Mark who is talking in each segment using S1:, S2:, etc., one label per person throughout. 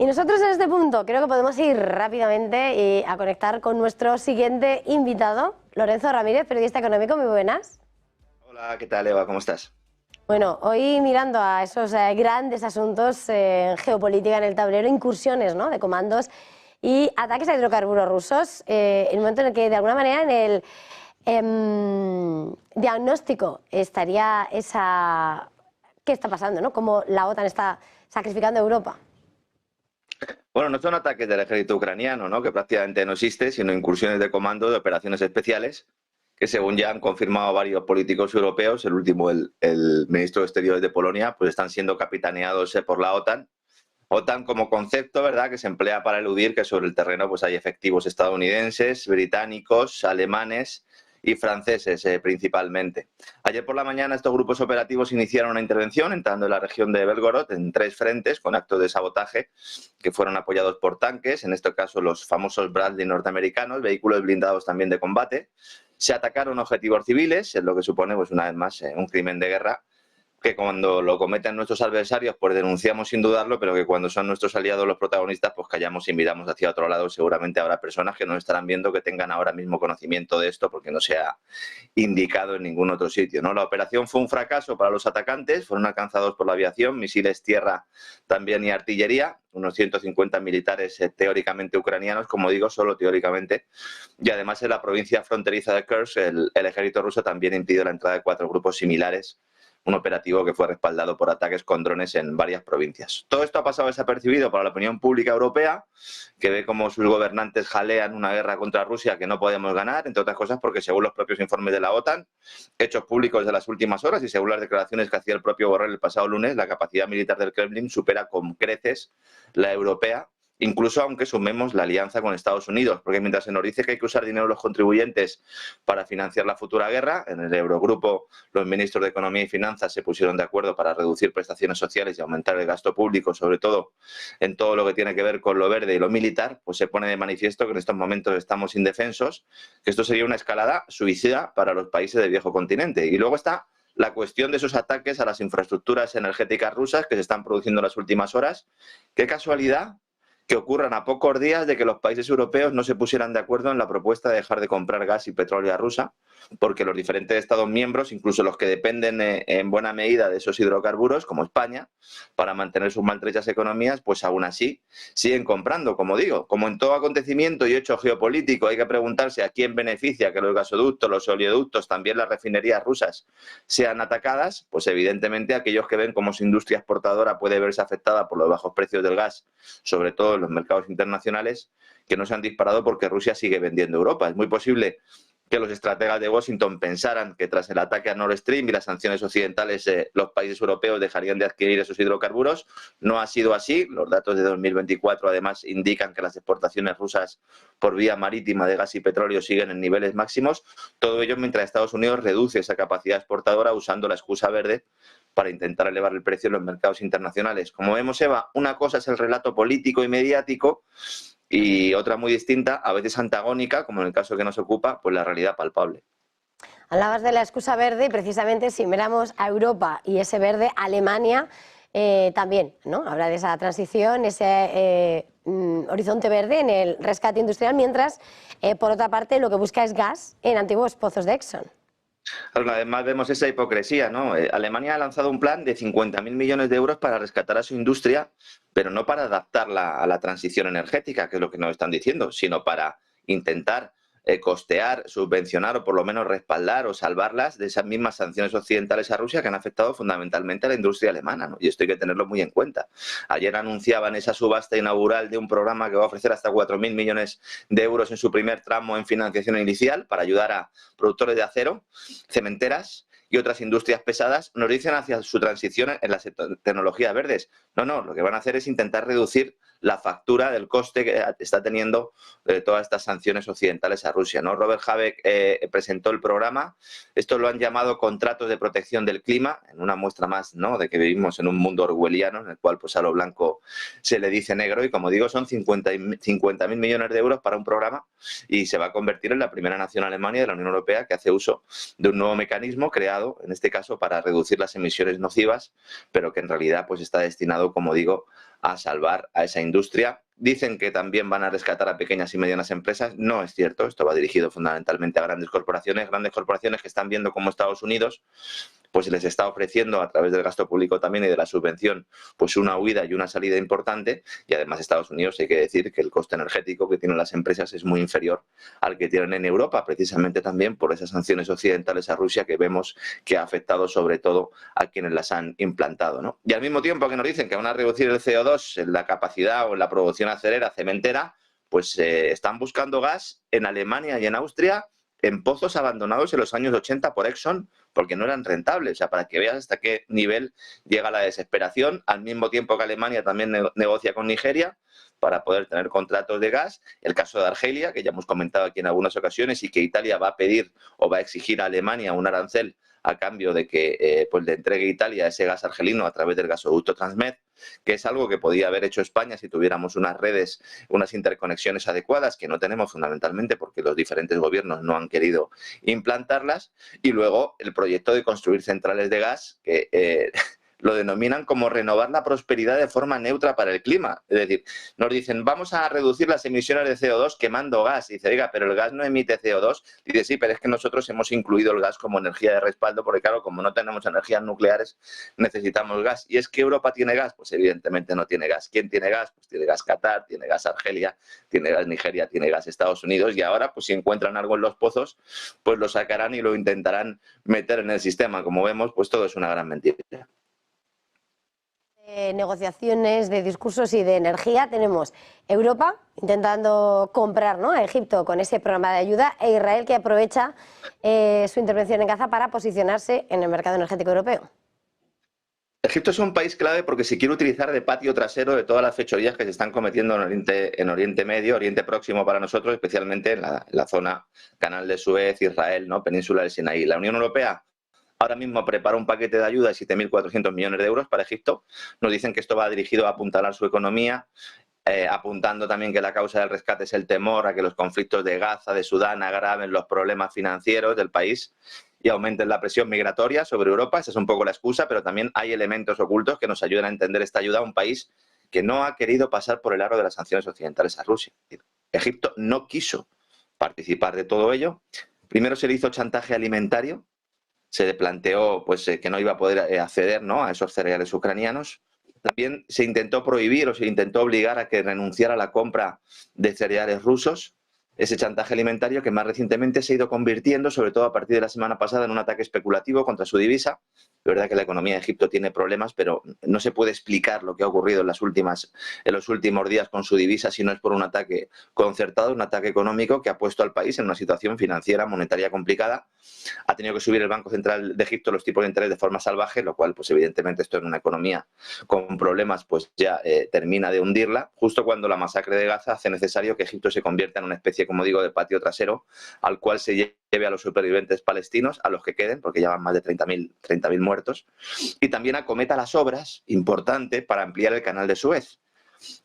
S1: Y nosotros en este punto creo que podemos ir rápidamente a conectar con nuestro siguiente invitado, Lorenzo Ramírez, periodista económico. Muy buenas.
S2: Hola, ¿qué tal, Eva? ¿Cómo estás?
S1: Bueno, hoy mirando a esos grandes asuntos en geopolítica en el tablero, incursiones, ¿no?, de comandos y ataques a hidrocarburos rusos, el momento en el que de alguna manera en el diagnóstico estaría esa... ¿Qué está pasando, no? Cómo la OTAN está sacrificando a Europa.
S2: Bueno, no son ataques del ejército ucraniano, ¿no?, que prácticamente no existe, sino incursiones de comando de operaciones especiales, que según ya han confirmado varios políticos europeos, el último, el ministro de Exteriores de Polonia, pues están siendo capitaneados por la OTAN. OTAN como concepto, ¿verdad?, que se emplea para eludir que sobre el terreno pues hay efectivos estadounidenses, británicos, alemanes y franceses principalmente. Ayer por la mañana estos grupos operativos iniciaron una intervención entrando en la región de Belgorod en 3 frentes con actos de sabotaje que fueron apoyados por tanques, en este caso los famosos Bradley norteamericanos, vehículos blindados también de combate. Se atacaron objetivos civiles, es lo que supone pues una vez más un crimen de guerra, que cuando lo cometen nuestros adversarios pues denunciamos sin dudarlo, pero que cuando son nuestros aliados los protagonistas pues callamos y miramos hacia otro lado. Seguramente habrá personas que no estarán viendo que tengan ahora mismo conocimiento de esto porque no se ha indicado en ningún otro sitio, ¿no? La operación fue un fracaso para los atacantes, fueron alcanzados por la aviación, misiles tierra también y artillería, unos 150 militares teóricamente ucranianos, como digo, solo teóricamente, y además en la provincia fronteriza de Kursk el ejército ruso también impidió la entrada de 4 grupos similares, un operativo que fue respaldado por ataques con drones en varias provincias. Todo esto ha pasado desapercibido para la opinión pública europea, que ve cómo sus gobernantes jalean una guerra contra Rusia que no podemos ganar, entre otras cosas porque según los propios informes de la OTAN, hechos públicos de las últimas horas y según las declaraciones que hacía el propio Borrell el pasado lunes, la capacidad militar del Kremlin supera con creces la europea, incluso aunque sumemos la alianza con Estados Unidos, porque mientras se nos dice que hay que usar dinero de los contribuyentes para financiar la futura guerra, en el Eurogrupo los ministros de Economía y Finanzas se pusieron de acuerdo para reducir prestaciones sociales y aumentar el gasto público, sobre todo en todo lo que tiene que ver con lo verde y lo militar, pues se pone de manifiesto que en estos momentos estamos indefensos, que esto sería una escalada suicida para los países del viejo continente. Y luego está la cuestión de esos ataques a las infraestructuras energéticas rusas que se están produciendo en las últimas horas. Qué casualidad que ocurran a pocos días de que los países europeos no se pusieran de acuerdo en la propuesta de dejar de comprar gas y petróleo a Rusia, porque los diferentes Estados miembros, incluso los que dependen en buena medida de esos hidrocarburos, como España, para mantener sus maltrechas economías, pues aún así siguen comprando, como digo. Como en todo acontecimiento y hecho geopolítico, hay que preguntarse a quién beneficia que los gasoductos, los oleoductos, también las refinerías rusas sean atacadas, pues evidentemente aquellos que ven cómo su industria exportadora puede verse afectada por los bajos precios del gas, sobre todo en los mercados internacionales, que no se han disparado porque Rusia sigue vendiendo a Europa. Es muy posible que los estrategas de Washington pensaran que tras el ataque a Nord Stream y las sanciones occidentales los países europeos dejarían de adquirir esos hidrocarburos. No ha sido así. Los datos de 2024 además indican que las exportaciones rusas por vía marítima de gas y petróleo siguen en niveles máximos. Todo ello mientras Estados Unidos reduce esa capacidad exportadora usando la excusa verde para intentar elevar el precio en los mercados internacionales. Como vemos, Eva, una cosa es el relato político y mediático y otra muy distinta, a veces antagónica, como en el caso que nos ocupa, pues la realidad palpable.
S1: Hablabas de la excusa verde y precisamente si miramos a Europa y ese verde, Alemania también, ¿no? Habla de esa transición, ese horizonte verde en el rescate industrial, mientras por otra parte lo que busca es gas en antiguos pozos de Exxon.
S2: Además vemos esa hipocresía, ¿no? Alemania ha lanzado un plan de 50.000 millones de euros para rescatar a su industria, pero no para adaptarla a la transición energética, que es lo que nos están diciendo, sino para intentar costear, subvencionar o por lo menos respaldar o salvarlas de esas mismas sanciones occidentales a Rusia que han afectado fundamentalmente a la industria alemana, ¿no? Y esto hay que tenerlo muy en cuenta. Ayer anunciaban esa subasta inaugural de un programa que va a ofrecer hasta 4.000 millones de euros en su primer tramo en financiación inicial para ayudar a productores de acero, cementeras y otras industrias pesadas. Nos dicen hacia su transición en las tecnologías verdes. No, lo que van a hacer es intentar reducir la factura del coste que está teniendo todas estas sanciones occidentales a Rusia, ¿no? Robert Habeck presentó el programa. Esto lo han llamado contratos de protección del clima, en una muestra más, ¿no?, de que vivimos en un mundo orwelliano en el cual pues a lo blanco se le dice negro y, como digo, son 50.000 millones de euros para un programa y se va a convertir en la primera nación Alemania de la Unión Europea que hace uso de un nuevo mecanismo creado, en este caso, para reducir las emisiones nocivas, pero que en realidad pues está destinado, como digo, a salvar a esa industria. Dicen que también van a rescatar a pequeñas y medianas empresas. No es cierto, esto va dirigido fundamentalmente a grandes corporaciones que están viendo cómo Estados Unidos pues les está ofreciendo a través del gasto público también y de la subvención pues una huida y una salida importante, y además Estados Unidos hay que decir que el coste energético que tienen las empresas es muy inferior al que tienen en Europa, precisamente también por esas sanciones occidentales a Rusia que vemos que ha afectado sobre todo a quienes las han implantado, ¿no? Y al mismo tiempo que nos dicen que van a reducir el CO2 en la capacidad o en la producción acerera, cementera, pues están buscando gas en Alemania y en Austria en pozos abandonados en los años 80 por Exxon, porque no eran rentables. O sea, para que veas hasta qué nivel llega la desesperación, al mismo tiempo que Alemania también negocia con Nigeria para poder tener contratos de gas. El caso de Argelia, que ya hemos comentado aquí en algunas ocasiones, y que Italia va a pedir o va a exigir a Alemania un arancel a cambio de que pues le entregue Italia ese gas argelino a través del gasoducto Transmed, que es algo que podía haber hecho España si tuviéramos unas redes, unas interconexiones adecuadas, que no tenemos fundamentalmente porque los diferentes gobiernos no han querido implantarlas. Y luego el proyecto de construir centrales de gas, que lo denominan como renovar la prosperidad de forma neutra para el clima. Es decir, nos dicen, vamos a reducir las emisiones de CO2 quemando gas. Y dice, oiga, pero el gas no emite CO2. Y dice, sí, pero es que nosotros hemos incluido el gas como energía de respaldo, porque claro, como no tenemos energías nucleares, necesitamos gas. ¿Y es que Europa tiene gas? Pues evidentemente no tiene gas. ¿Quién tiene gas? Pues tiene gas Qatar, tiene gas Argelia, tiene gas Nigeria, tiene gas Estados Unidos. Y ahora, pues si encuentran algo en los pozos, pues lo sacarán y lo intentarán meter en el sistema. Como vemos, pues todo es una gran mentira.
S1: Negociaciones, de discursos y de energía, tenemos Europa intentando comprar, ¿no?, a Egipto con ese programa de ayuda, e Israel que aprovecha su intervención en Gaza para posicionarse en el mercado energético europeo.
S2: Egipto es un país clave porque se quiere utilizar de patio trasero de todas las fechorías que se están cometiendo en Oriente Medio, Oriente Próximo para nosotros, especialmente en la zona Canal de Suez, Israel, ¿no?, Península del Sinaí. La Unión Europea ahora mismo prepara un paquete de ayuda de 7.400 millones de euros para Egipto. Nos dicen que esto va dirigido a apuntalar su economía, apuntando también que la causa del rescate es el temor a que los conflictos de Gaza, de Sudán, agraven los problemas financieros del país y aumenten la presión migratoria sobre Europa. Esa es un poco la excusa, pero también hay elementos ocultos que nos ayudan a entender esta ayuda a un país que no ha querido pasar por el aro de las sanciones occidentales a Rusia. Egipto no quiso participar de todo ello. Primero se le hizo chantaje alimentario, se le planteó pues, que no iba a poder acceder, ¿no?, a esos cereales ucranianos. También se intentó prohibir o se intentó obligar a que renunciara a la compra de cereales rusos. Ese chantaje alimentario que más recientemente se ha ido convirtiendo, sobre todo a partir de la semana pasada, en un ataque especulativo contra su divisa. Es verdad que la economía de Egipto tiene problemas, pero no se puede explicar lo que ha ocurrido en los últimos días con su divisa si no es por un ataque concertado, un ataque económico que ha puesto al país en una situación financiera, monetaria complicada. Ha tenido que subir el Banco Central de Egipto los tipos de interés de forma salvaje, lo cual, pues evidentemente, esto en una economía con problemas, pues ya termina de hundirla, justo cuando la masacre de Gaza hace necesario que Egipto se convierta en una especie, como digo, de patio trasero al cual se lleve a los supervivientes palestinos, a los que queden, porque ya van más de 30.000 muertos, y también acometa las obras, importante, para ampliar el canal de Suez.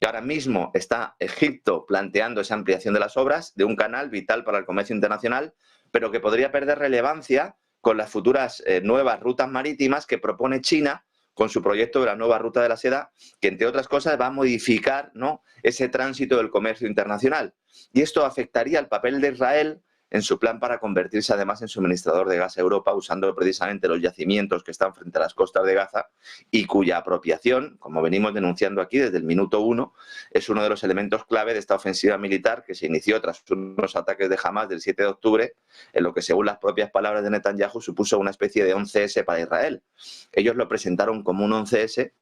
S2: Y ahora mismo está Egipto planteando esa ampliación de las obras de un canal vital para el comercio internacional, pero que podría perder relevancia con las futuras nuevas rutas marítimas que propone China con su proyecto de la nueva ruta de la seda, que entre otras cosas va a modificar, ¿no?, ese tránsito del comercio internacional. Y esto afectaría al papel de Israel en su plan para convertirse además en suministrador de gas a Europa, usando precisamente los yacimientos que están frente a las costas de Gaza y cuya apropiación, como venimos denunciando aquí desde el minuto 1, es uno de los elementos clave de esta ofensiva militar que se inició tras unos ataques de Hamas del 7 de octubre, en lo que, según las propias palabras de Netanyahu, supuso una especie de 11S para Israel. Ellos lo presentaron como un 11S.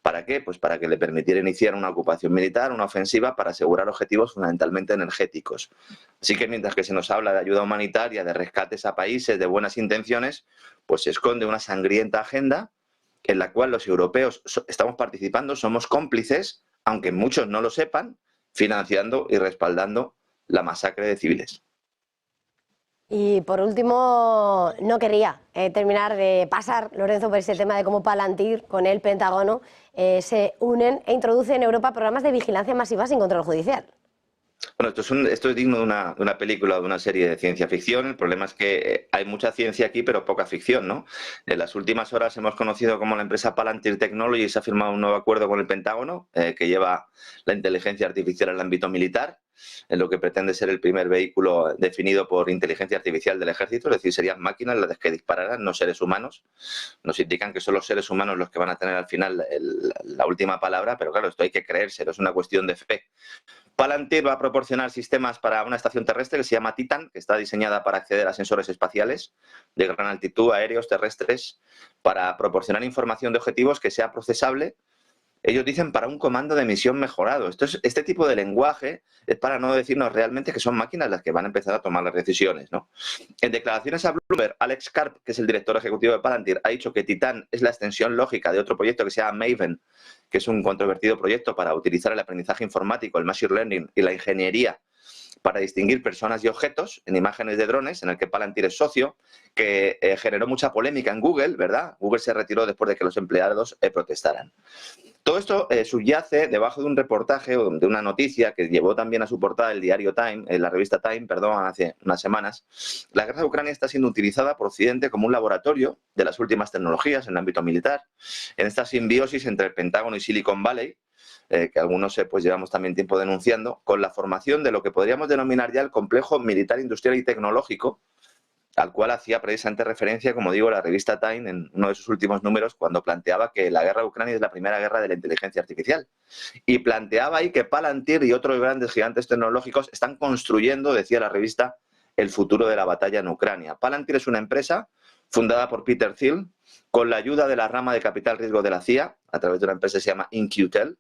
S2: ¿Para qué? Pues para que le permitiera iniciar una ocupación militar, una ofensiva para asegurar objetivos fundamentalmente energéticos. Así que mientras que se nos habla de ayuda humanitaria, de rescates a países, de buenas intenciones, pues se esconde una sangrienta agenda en la cual los europeos estamos participando, somos cómplices, aunque muchos no lo sepan, financiando y respaldando la masacre de civiles.
S1: Y por último, no quería terminar de pasar, Lorenzo, por ese tema de cómo Palantir con el Pentágono se unen e introducen en Europa programas de vigilancia masiva sin control judicial.
S2: Bueno, esto es digno de una película o de una serie de ciencia ficción. El problema es que hay mucha ciencia aquí, pero poca ficción, ¿no? En las últimas horas hemos conocido cómo la empresa Palantir Technologies ha firmado un nuevo acuerdo con el Pentágono que lleva la inteligencia artificial al ámbito militar, en lo que pretende ser el primer vehículo definido por inteligencia artificial del ejército, es decir, serían máquinas las que dispararán, no seres humanos. Nos indican que son los seres humanos los que van a tener al final la última palabra, pero claro, esto hay que creérselo, es una cuestión de fe. Palantir va a proporcionar sistemas para una estación terrestre que se llama Titan, que está diseñada para acceder a sensores espaciales de gran altitud, aéreos, terrestres, para proporcionar información de objetivos que sea procesable. Ellos dicen para un comando de misión mejorado. Este tipo de lenguaje es para no decirnos realmente que son máquinas las que van a empezar a tomar las decisiones, ¿no? En declaraciones a Bloomberg, Alex Karp, que es el director ejecutivo de Palantir, ha dicho que Titan es la extensión lógica de otro proyecto que se llama Maven, que es un controvertido proyecto para utilizar el aprendizaje informático, el machine learning y la ingeniería para distinguir personas y objetos en imágenes de drones, en el que Palantir es socio, que generó mucha polémica en Google, ¿verdad? Google se retiró después de que los empleados protestaran. Todo esto subyace debajo de un reportaje o de una noticia que llevó también a su portada el diario Time, la revista Time, perdón, hace unas semanas. La guerra de Ucrania está siendo utilizada por Occidente como un laboratorio de las últimas tecnologías en el ámbito militar, en esta simbiosis entre el Pentágono y Silicon Valley, que algunos pues llevamos también tiempo denunciando, con la formación de lo que podríamos denominar ya el complejo militar, industrial y tecnológico, al cual hacía precisamente referencia, como digo, la revista Time en uno de sus últimos números cuando planteaba que la guerra de Ucrania es la primera guerra de la inteligencia artificial. Y planteaba ahí que Palantir y otros grandes gigantes tecnológicos están construyendo, decía la revista, el futuro de la batalla en Ucrania. Palantir es una empresa fundada por Peter Thiel con la ayuda de la rama de capital riesgo de la CIA, a través de una empresa que se llama In-Q-Tel.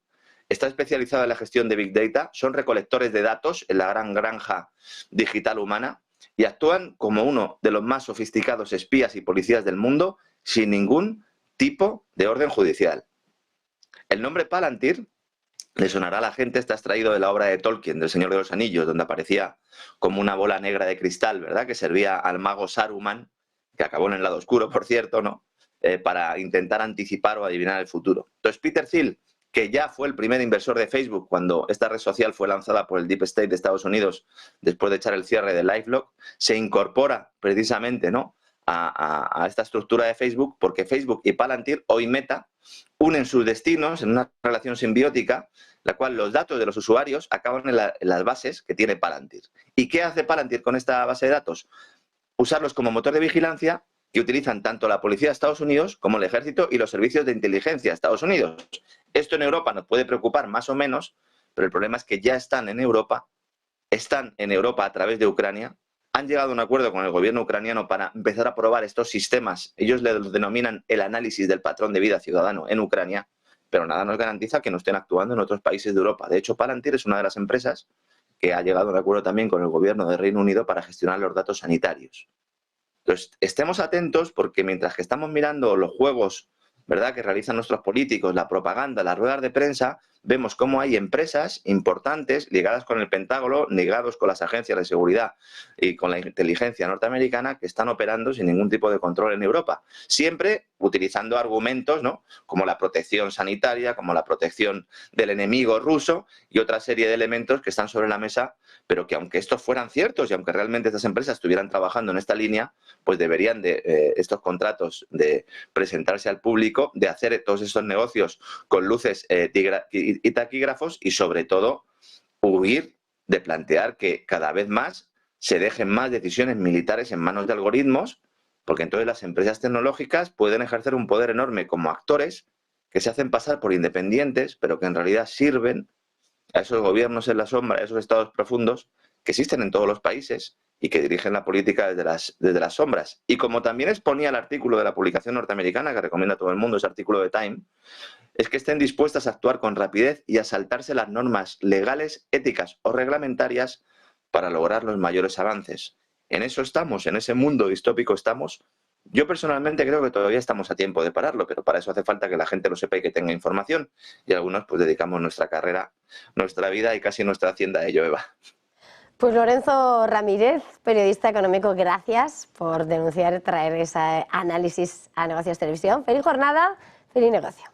S2: Está especializada en la gestión de Big Data, son recolectores de datos en la gran granja digital humana, y actúan como uno de los más sofisticados espías y policías del mundo sin ningún tipo de orden judicial. El nombre Palantir le sonará a la gente, está extraído de la obra de Tolkien, del Señor de los Anillos, donde aparecía como una bola negra de cristal, ¿verdad?, que servía al mago Saruman, que acabó en el lado oscuro, por cierto, ¿no?, para intentar anticipar o adivinar el futuro. Entonces, Peter Thiel, que ya fue el primer inversor de Facebook cuando esta red social fue lanzada por el Deep State de Estados Unidos después de echar el cierre de LifeLock, se incorpora precisamente, ¿no?, a esta estructura de Facebook, porque Facebook y Palantir, hoy Meta, unen sus destinos en una relación simbiótica, la cual los datos de los usuarios acaban en las bases que tiene Palantir. ¿Y qué hace Palantir con esta base de datos? Usarlos como motor de vigilancia que utilizan tanto la policía de Estados Unidos como el ejército y los servicios de inteligencia de Estados Unidos. Esto en Europa nos puede preocupar más o menos, pero el problema es que ya están en Europa a través de Ucrania, han llegado a un acuerdo con el gobierno ucraniano para empezar a probar estos sistemas. Ellos le denominan el análisis del patrón de vida ciudadano en Ucrania, pero nada nos garantiza que no estén actuando en otros países de Europa. De hecho, Palantir es una de las empresas que ha llegado a un acuerdo también con el gobierno del Reino Unido para gestionar los datos sanitarios. Entonces, estemos atentos porque mientras que estamos mirando los juegos, ¿verdad?, que realizan nuestros políticos, la propaganda, las ruedas de prensa, vemos cómo hay empresas importantes ligadas con el Pentágono, ligados con las agencias de seguridad y con la inteligencia norteamericana que están operando sin ningún tipo de control en Europa. Siempre utilizando argumentos, ¿no?, como la protección sanitaria, como la protección del enemigo ruso y otra serie de elementos que están sobre la mesa, pero que aunque estos fueran ciertos y aunque realmente estas empresas estuvieran trabajando en esta línea, pues deberían de estos contratos de presentarse al público, de hacer todos estos negocios con luces y taquígrafos y sobre todo huir de plantear que cada vez más se dejen más decisiones militares en manos de algoritmos, porque entonces las empresas tecnológicas pueden ejercer un poder enorme como actores que se hacen pasar por independientes, pero que en realidad sirven a esos gobiernos en la sombra, a esos estados profundos que existen en todos los países y que dirigen la política desde las sombras. Y como también exponía el artículo de la publicación norteamericana, que recomienda a todo el mundo, ese artículo de Time, es que estén dispuestas a actuar con rapidez y a saltarse las normas legales, éticas o reglamentarias para lograr los mayores avances. En eso estamos, en ese mundo distópico estamos. Yo personalmente creo que todavía estamos a tiempo de pararlo, pero para eso hace falta que la gente lo sepa y que tenga información. Y algunos pues dedicamos nuestra carrera, nuestra vida y casi nuestra hacienda a ello, Eva.
S1: Pues Lorenzo Ramírez, periodista económico, gracias por denunciar, traer ese análisis a Negocios Televisión. Feliz jornada, feliz negocio.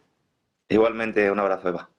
S2: Igualmente, un abrazo, Eva.